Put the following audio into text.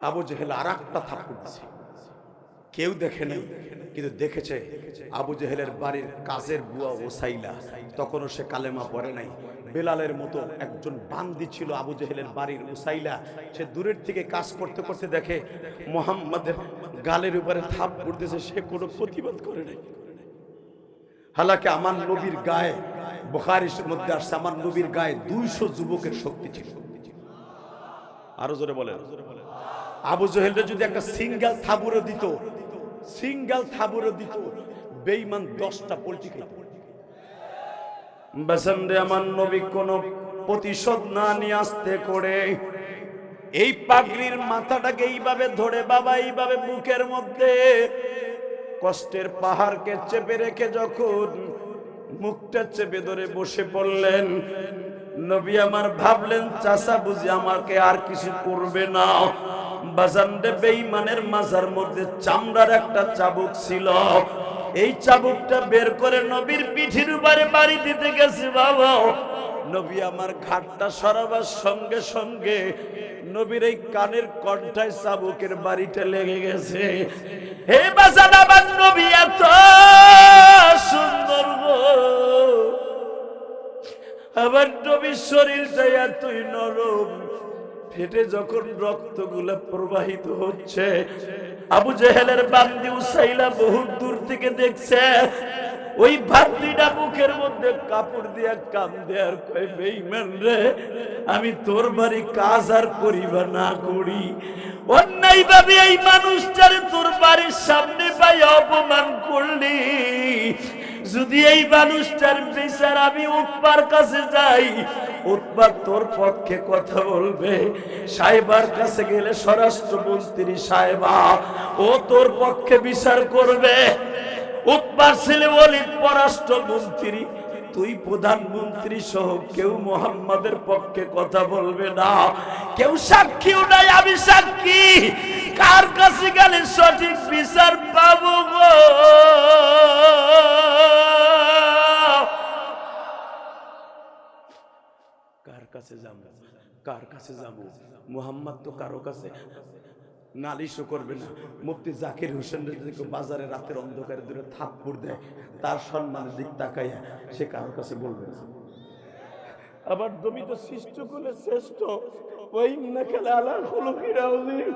আবু জেহেল আর একটা থাপ্পড় দিছে। কেউ দেখে নাই, কিন্তু দেখেছে আবু জেহেলের বাড়ির কাজের বুয়া ওসাইলা। তখনও সে কালেমা পড়ে নাই। বেলালের মতো একজন বান্দি ছিল আবু জেহেলের বাড়ির ওসাইলা। সে দূরের থেকে কাজ করতে করতে দেখে মুহাম্মাদের গালের উপরে থাপ্পড় দিয়েছে, সে কোনো প্রতিবাদ করে নাই। হালাকি আমার নবীর গায়ে, বুখারীর মধ্যে আসছে, আমার নবীর গায়ে 200 যুবকের শক্তি ছিল। আরো জোরে বলেন। আবু জেহেলকে যদি একটা সিঙ্গেল থাবুরও দিত, বেঈমান 10টা পোল্ট্রি খাইত। বাসানরে আমার নবী কোন প্রতিশোধ না নিয়ে আসতে করে এই পাগড়ির মাথাটাকে এইভাবে ধরে, বাবা এইভাবে বুকের মধ্যে কষ্টের পাহাড়কে চেপে রেখে যখন মুখটা চেপে ধরে বসে পড়লেন, নবী আমার ভাবলেন চাচা বুঝি আমাকে আর কিছু করবে না। বাজানরে বেঈমানের মাজার মধ্যে চামড়ার একটা চাবুক ছিল, এই চাবুকটা বের করে নবীর পিঠের উপরে বাড়ি দিতে গেছে। বাবা নবী আমার ঘাটটা সরাবার সঙ্গে সঙ্গে নবীর এই কানের কণ্ঠায় চাবুকের বাড়িটা লেগে গেছে। হে বাজান, আমার নবী এত সুন্দর গো, আমার নবীর শরীরটা এতই নরম, ফেটে যখন রক্তগুলো প্রবাহিত হচ্ছে, আবু জেহেলের বান্দি উসাইলা বহুত দূর থেকে দেখছে। ওই বান্দিটা মুখের মধ্যে কাপড় দিয়া কান্দে আর কয়, বেঈমান রে, আমি তোর বাড়ি কাজ আর করিবা না করি, অন্যায় ভাবে এই মানুষটারে তোর বাড়ির সামনে পাই অপমান করলি। যদি এই মানুষটার বিচার আমি উৎপার কাছে যাই, উৎপার তোর পক্ষে কথা বলবে। সাহেবার কাছে গেলে স্বরাষ্ট্রমন্ত্রী সাহেবা, ও তোর পক্ষে বিচার করবে। উৎপার ছেলে ওলীদ পররাষ্ট্রমন্ত্রী, তুই প্রধানমন্ত্রী সহ কেউ মুহাম্মাদের পক্ষে কথা বলবে না। কেউ সাক্ষীও নাই, আমি সাক্ষী। কার কাছে গেলে সঠিক বিচার পাবো গো? কার কাছে যাবো? মুহাম্মদ তো কারো কাছে নালিশও করবে না। মুফতি জাকির হোসেন বাজারে রাতের অন্ধকারে দূরে থাপ্পড় দেয়, তার সম্মানের দিক তাকাইয়া সে কারো কাছে বলবে না। আবার তুমি তো সৃষ্ট করলে শ্রেষ্ঠ, ওই না খেলে আলা খুলুকির আউলিম।